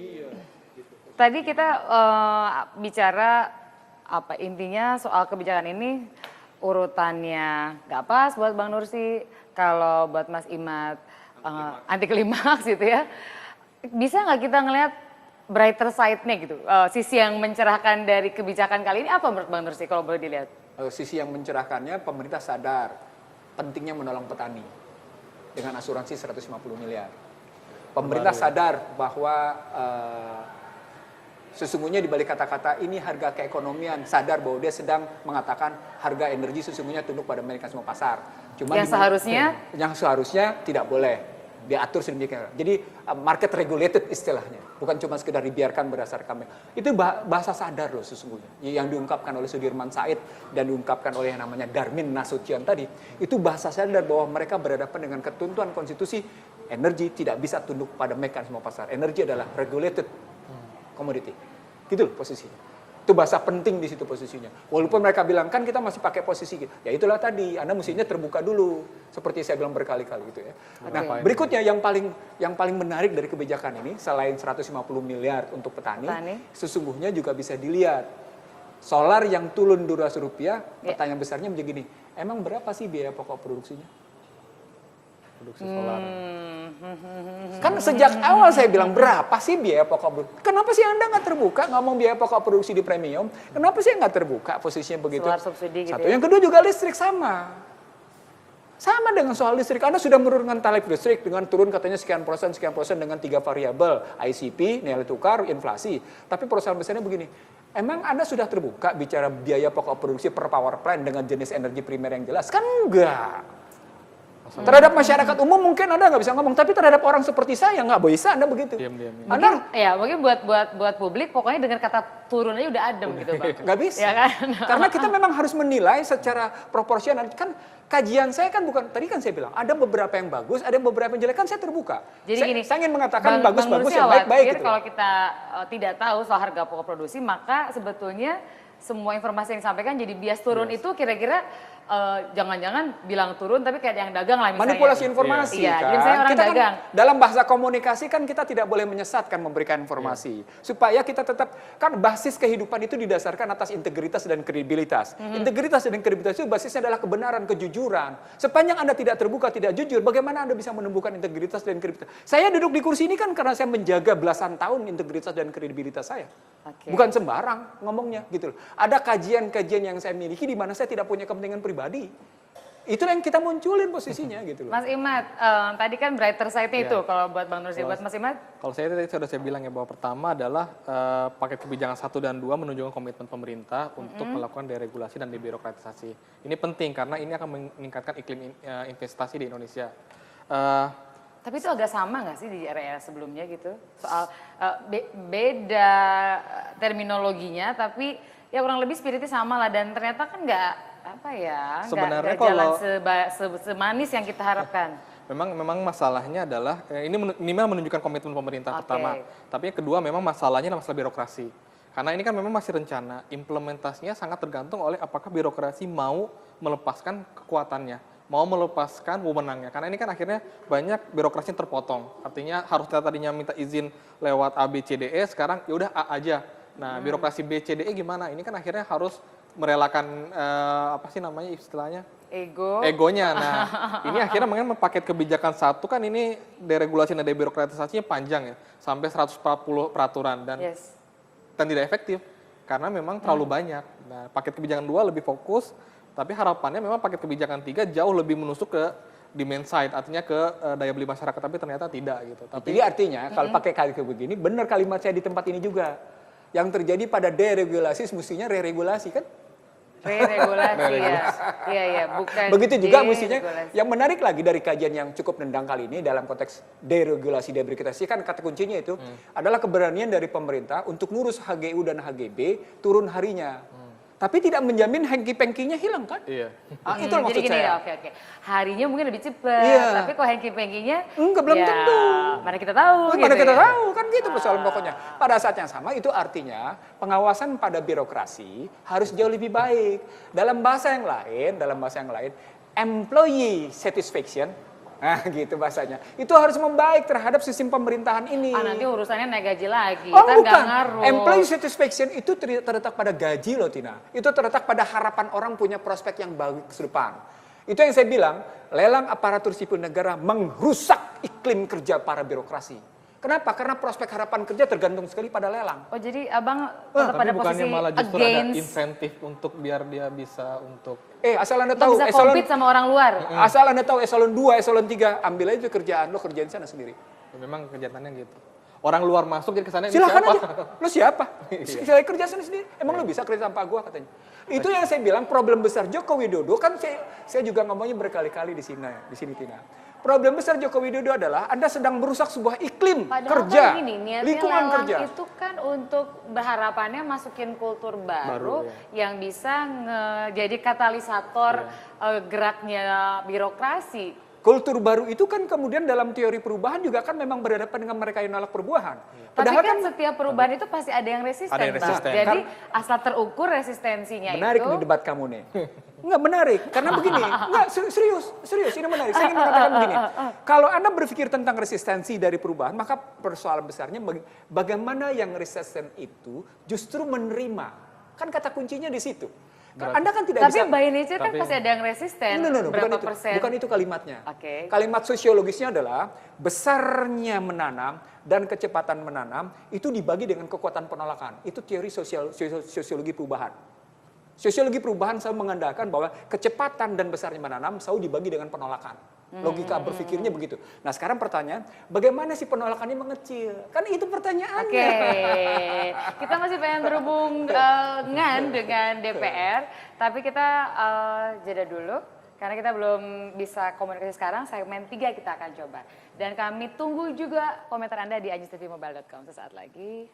Iya. Gitu. Tadi kita bicara apa intinya soal kebijakan ini urutannya nggak pas buat Bang Nursi, kalau buat Mas Imad anti klimaks gitu ya. Bisa nggak kita ngelihat brighter side-nya gitu, sisi yang mencerahkan dari kebijakan kali ini apa menurut Bang Nursi kalau boleh dilihat? Sisi yang mencerahkannya, pemerintah sadar pentingnya menolong petani dengan asuransi 150 miliar. Pemerintah sadar bahwa sesungguhnya di balik kata-kata ini harga keekonomian, sadar bahwa dia sedang mengatakan harga energi sesungguhnya tunduk pada mekanisme pasar. Cuman yang seharusnya tidak boleh diatur sedemikian. Jadi market regulated istilahnya, bukan cuma sekedar dibiarkan berdasarkan itu bahasa sadar loh sesungguhnya. Yang diungkapkan oleh Sudirman Said dan diungkapkan oleh yang namanya Darmin Nasution tadi, itu bahasa sadar bahwa mereka berhadapan dengan ketentuan konstitusi, energi tidak bisa tunduk pada mekanisme pasar. Energi adalah regulated commodity. Gitu loh posisinya. Itu bahasa penting di situ posisinya. Walaupun mereka bilang kan kita masih pakai posisi gitu. Ya itulah tadi, Anda mestinya terbuka dulu. Seperti saya bilang berkali-kali gitu ya. Nah, berikutnya yang paling menarik dari kebijakan ini selain 150 miliar untuk petani, sesungguhnya juga bisa dilihat. Solar yang turun Rp200, pertanyaan besarnya menjadi gini, emang berapa sih biaya pokok produksinya? Produksi solar. Kan sejak awal saya bilang berapa sih biaya pokok produksi? Kenapa sih Anda nggak terbuka ngomong biaya pokok produksi di premium? Kenapa sih nggak terbuka posisinya begitu? Solar subsidi gitu. Satu, yang kedua juga listrik sama. Sama dengan soal listrik. Anda sudah menurunkan tarif listrik dengan turun katanya sekian persen dengan 3 variabel, ICP, nilai tukar, inflasi. Tapi perusahaan besarnya begini. Emang Anda sudah terbuka bicara biaya pokok produksi per power plant dengan jenis energi primer yang jelas? Kan enggak. Terhadap masyarakat umum mungkin Anda nggak bisa ngomong, tapi terhadap orang seperti saya nggak bisa Anda begitu. Mungkin buat publik pokoknya dengan kata turun aja udah adem gitu Bang. Nggak bisa. Ya kan? Karena kita memang harus menilai secara proporsional. Kan kajian saya kan bukan, tadi kan saya bilang ada beberapa yang bagus, ada beberapa yang jelek, kan saya terbuka. Jadi saya ingin mengatakan bagus-bagus yang baik-baik gitu. Kalau kita tidak tahu soal harga pokok produksi, maka sebetulnya semua informasi yang disampaikan jadi bias turun itu kira-kira jangan-jangan bilang turun tapi kayak yang dagang lah misalnya. Manipulasi informasi kan. kan. Jadi misalnya orang kita dagang. Kan, dalam bahasa komunikasi kan kita tidak boleh menyesatkan memberikan informasi. Supaya kita tetap, kan basis kehidupan itu didasarkan atas integritas dan kredibilitas. Integritas dan kredibilitas itu basisnya adalah kebenaran, kejujuran. Sepanjang Anda tidak terbuka, tidak jujur, bagaimana Anda bisa menumbuhkan integritas dan kredibilitas? Saya duduk di kursi ini kan karena saya menjaga belasan tahun integritas dan kredibilitas saya. Bukan sembarang ngomongnya gitu loh. Ada kajian-kajian yang saya miliki di mana saya tidak punya kepentingan pribadi. Itulah yang kita munculin posisinya gitu loh. Mas Imad, tadi kan brighter side-nya itu kalau buat Bang Nursi, buat Mas Imad? Kalau saya tadi sudah saya bilang ya bahwa pertama adalah paket kebijakan 1 dan 2 menunjukkan komitmen pemerintah untuk melakukan deregulasi dan debirokratisasi. Ini penting karena ini akan meningkatkan iklim investasi di Indonesia. Tapi itu agak sama nggak sih di era-era sebelumnya gitu? Soal beda terminologinya, tapi ya kurang lebih spiritnya sama lah. Dan ternyata kan nggak sebenarnya nggak jalan semanis yang kita harapkan. Memang masalahnya adalah ini menunjukkan komitmen pemerintah pertama. Tapi yang kedua memang masalahnya adalah masalah birokrasi. Karena ini kan memang masih rencana, implementasinya sangat tergantung oleh apakah birokrasi mau melepaskan kekuatannya, mau melepaskan wewenangnya. Karena ini kan akhirnya banyak birokrasi yang terpotong. Artinya harus tadinya minta izin lewat A, B, C, D, E, sekarang ya udah A aja. Nah, birokrasi B, C, D, E gimana? Ini kan akhirnya harus merelakan apa sih namanya istilahnya? Egonya. Nah, ini akhirnya mengenai paket kebijakan 1 kan ini deregulasi dan debirokratisasinya panjang ya, sampai 140 peraturan dan tidak efektif karena memang terlalu banyak. Nah, paket kebijakan 2 lebih fokus. Tapi harapannya memang paket kebijakan 3 jauh lebih menusuk ke demand side, artinya ke daya beli masyarakat, tapi ternyata tidak gitu. Jadi artinya kalau pakai kalimat begini, benar kalimat saya di tempat ini juga. Yang terjadi pada deregulasi mestinya re-regulasi kan? Re-regulasi ya. Bukan. Begitu juga mestinya. Yang menarik lagi dari kajian yang cukup nendang kali ini dalam konteks deregulasi debirokratisasi kan kata kuncinya itu adalah keberanian dari pemerintah untuk ngurus HGU dan HGB turun harinya. Tapi tidak menjamin hanky-panky-nya hilang kan? Iya. Itu maksud saya. Oke. Harinya mungkin lebih cepat, tapi kok hanky-panky-nya enggak, belum tentu. Mana kita tahu. Mana kita tahu, kan gitu persoalan pokoknya. Pada saat yang sama itu artinya pengawasan pada birokrasi harus jauh lebih baik. Dalam bahasa yang lain, employee satisfaction Nah, gitu bahasanya. Itu harus membaik terhadap sistem pemerintahan ini. Nanti urusannya naik gaji lagi, Oh, kan nggak bukan. ngaruh. Employee satisfaction itu terletak pada gaji loh, Tina. Itu terletak pada harapan orang punya prospek yang baik ke depan. Itu yang saya bilang, lelang aparatur sipil negara mengrusak iklim kerja para birokrasi. Kenapa? Karena prospek harapan kerja tergantung sekali pada lelang. Oh, jadi abang tetap pada Tapi bukannya posisi malah justru ada against, insentif untuk biar dia bisa untuk Asal Anda untuk tahu bisa eselon, compete sama orang luar. asal Anda tahu eselon 2, eselon 3, ambil aja itu kerjaan lo, kerjain sana sendiri. memang kegiatannya gitu. Orang luar masuk jadi kesannya ini Silakan siapa? aja. Lo siapa? Saya kerja sana sendiri. Emang lo bisa kerja tanpa gua katanya. Itu yang saya bilang problem besar Joko Widodo, kan saya juga ngomongnya berkali-kali di sini Tina. Problem besar Joko Widodo adalah Anda sedang merusak sebuah iklim Padahal kerja, kan gini, niatnya lingkungan lelang kerja. itu kan untuk berharapannya masukin kultur baru yang bisa jadi katalisator geraknya birokrasi. Kultur baru itu kan kemudian dalam teori perubahan juga kan memang berhadapan dengan mereka yang nolak perubahan. Tapi kan setiap perubahan itu pasti ada yang resisten, Ada yang Bang. resisten. Jadi asal terukur resistensinya Menarik itu. nih debat kamu nih. Enggak menarik, karena begini. Enggak, serius ini menarik. Saya ingin mengatakan begini. Kalau Anda berpikir tentang resistensi dari perubahan, maka persoalan besarnya bagaimana yang resisten itu justru menerima. Kan kata kuncinya di situ. Anda kan tidak bisa. Tapi by nature kan pasti ada yang resisten. Berapa persen? Bukan itu kalimatnya. Oke. Kalimat sosiologisnya adalah besarnya menanam dan kecepatan menanam itu dibagi dengan kekuatan penolakan. Itu teori sosiologi perubahan. Sosiologi perubahan selalu mengandalkan bahwa kecepatan dan besarnya menanam selalu dibagi dengan penolakan. Logika berpikirnya begitu. Nah sekarang pertanyaan, bagaimana sih penolakannya mengecil? Kan itu pertanyaannya. Oke, kita masih pengen berhubungan dengan DPR, tapi kita jeda dulu. Karena kita belum bisa komunikasi sekarang, segmen 3 kita akan coba. Dan kami tunggu juga komentar Anda di ajistvmobile.com sesaat lagi.